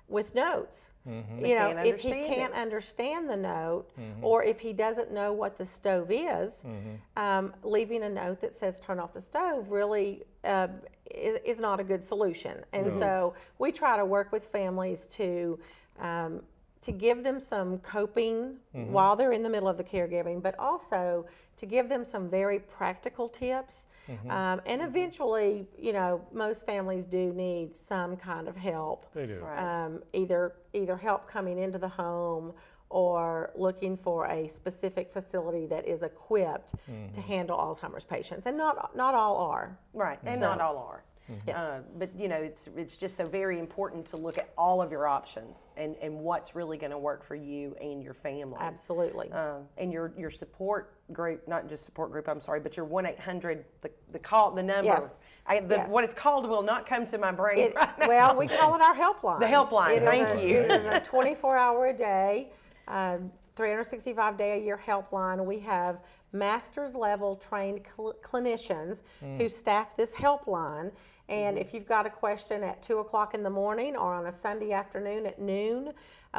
with notes. You know, if he can't understand the note, or if he doesn't know what the stove is, leaving a note that says turn off the stove really is not a good solution. And so we try to work with families to give them some coping while they're in the middle of the caregiving, but also to give them some very practical tips. And eventually, you know, most families do need some kind of help. They do. Either help coming into the home, or looking for a specific facility that is equipped to handle Alzheimer's patients. And not all are. Right, and not all are. But you know, it's just so very important to look at all of your options and what's really going to work for you and your family. Absolutely. And your support group, not just support group, I'm sorry, but your 1-800, the number. Yes. What it's called will not come to my brain right now. Well, we call it our helpline. The helpline, thank you. It is a 24-hour-a-day, 365-day-a-year helpline. We have master's level trained clinicians who staff this helpline. And if you've got a question at 2 o'clock in the morning or on a Sunday afternoon at noon,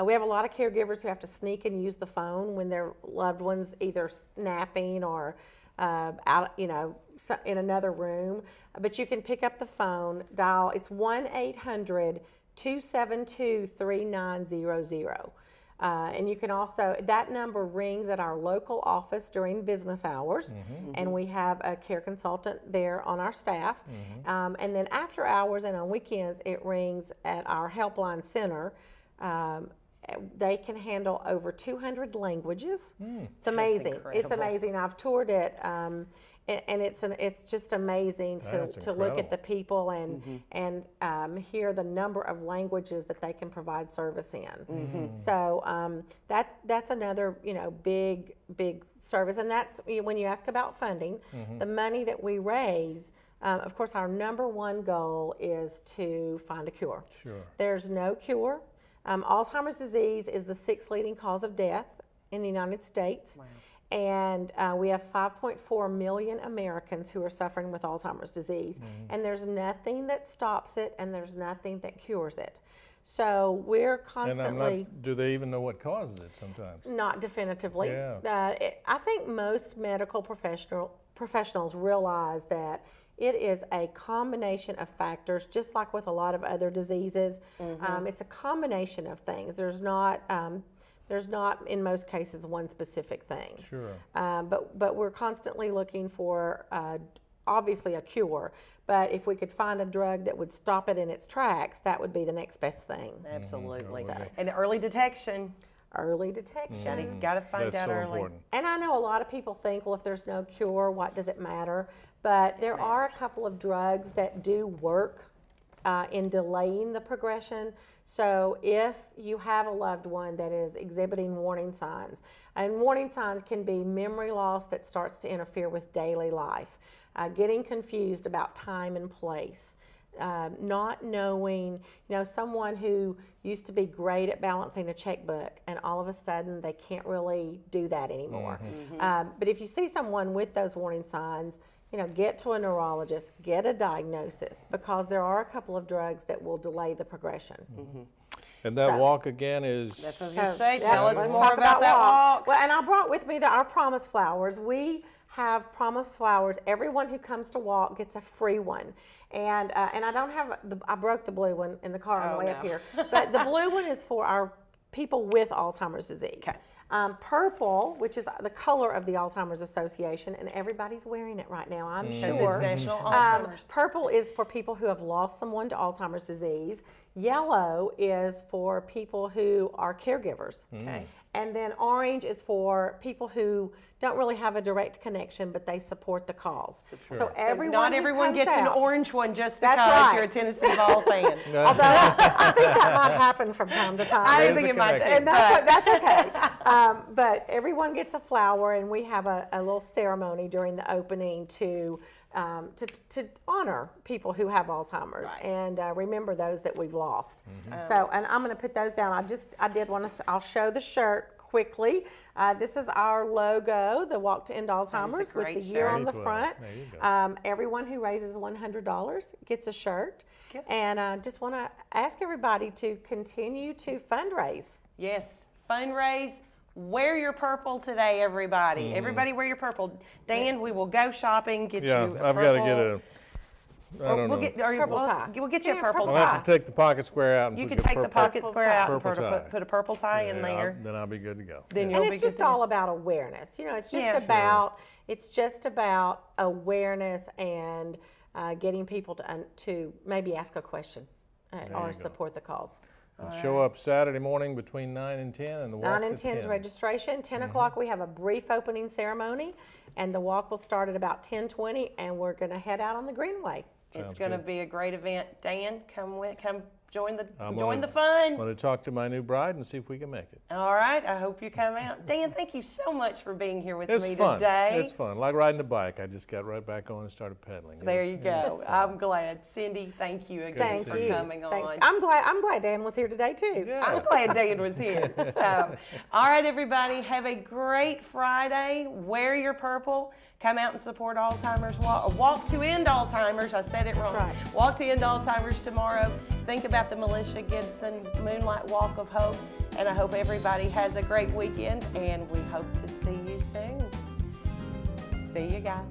we have a lot of caregivers who have to sneak and use the phone when their loved one's either napping or out, you know, in another room. But you can pick up the phone, dial, it's 1-800-272-3900. And you can also, that number rings at our local office during business hours, and we have a care consultant there on our staff. And then after hours and on weekends, it rings at our helpline center. They can handle over 200 languages. It's amazing. It's amazing. I've toured it. And it's just amazing to look at the people and hear the number of languages that they can provide service in. So that's another, you know, big service. And that's when you ask about funding, the money that we raise. Of course, our number one goal is to find a cure. Sure. There's no cure. Alzheimer's disease is the 6th leading cause of death in the United States. Wow. And we have 5.4 million Americans who are suffering with Alzheimer's disease. And there's nothing that stops it, and there's nothing that cures it. So we're constantly... do they even know what causes it sometimes? Not definitively. Yeah. I think most medical professionals realize that it is a combination of factors, just like with a lot of other diseases. It's a combination of things. There's not, in most cases, one specific thing. Sure. But we're constantly looking for, obviously, a cure. But if we could find a drug that would stop it in its tracks, that would be the next best thing. Absolutely. And early detection. Early detection. Got to find That's out so early. important. And I know a lot of people think, well, if there's no cure, what does it matter? But there are a couple of drugs that do work in delaying the progression. So if you have a loved one that is exhibiting warning signs, and warning signs can be memory loss that starts to interfere with daily life, getting confused about time and place, not knowing, someone who used to be great at balancing a checkbook and all of a sudden they can't really do that anymore. But if you see someone with those warning signs, get to a neurologist, get a diagnosis, because there are a couple of drugs that will delay the progression. And that walk again is... That's what I was going to say. Tell us more about that walk. Well, and I brought with me our promise flowers. We have promise flowers. Everyone who comes to walk gets a free one. And I don't have, I broke the blue one in the car on the way up here. But the blue one is for our people with Alzheimer's disease. Okay. Purple, which is the color of the Alzheimer's Association, and everybody's wearing it right now, I'm sure. It's National Alzheimer's. Purple is for people who have lost someone to Alzheimer's disease. Yellow is for people who are caregivers. Okay. And then orange is for people who don't really have a direct connection, but they support the cause. So everyone not everyone gets an orange one just That's because right. you're a Tennessee Vol fan. Although I think that might happen from time to time. I think it might, and that's okay. But everyone gets a flower, and we have a little ceremony during the opening to honor people who have Alzheimer's and remember those that we've lost. So, and I'm going to put those down. I'll show the shirt quickly. This is our logo, the Walk to End Alzheimer's, with the year on the front. There you go. Everyone who raises $100 gets a shirt. And I just want to ask everybody to continue to fundraise. Yes, fundraise. Wear your purple today, everybody. Everybody wear your purple. Dan, we will go shopping, get you a purple. I've got to get a... I don't know. Purple tie. We'll get you a purple I'll tie. have to take the pocket square out and You put can take the pocket square out and purple tie. put a purple tie in there. Then I'll be good to go. Then And it's just all about awareness. It's just about awareness and getting people to maybe ask a question or support the cause. And show up Saturday morning between 9 and 10, and the walk's 9 and 10 is registration. 10 o'clock we have a brief opening ceremony, and the walk will start at about 10:20, and we're going to head out on the Greenway. It's going to be a great event. Dan, come join the fun. I'm going to talk to my new bride and see if we can make it. All right. I hope you come out. Dan, thank you so much for being here with me fun. today. It's fun. Like riding a bike. I just got right back on and started pedaling. There you go. I'm glad. Cindy, thank you again for coming on. I'm glad Dan was here today too. Yeah. I'm glad Dan was here. So, all right, everybody, have a great Friday. Wear your purple. Come out and support Alzheimer's Walk to End Alzheimer's. I said it wrong. That's right. Walk to End Alzheimer's tomorrow. Think about the Militia Gibson Moonlight Walk of Hope. And I hope everybody has a great weekend, and we hope to see you soon. See you guys.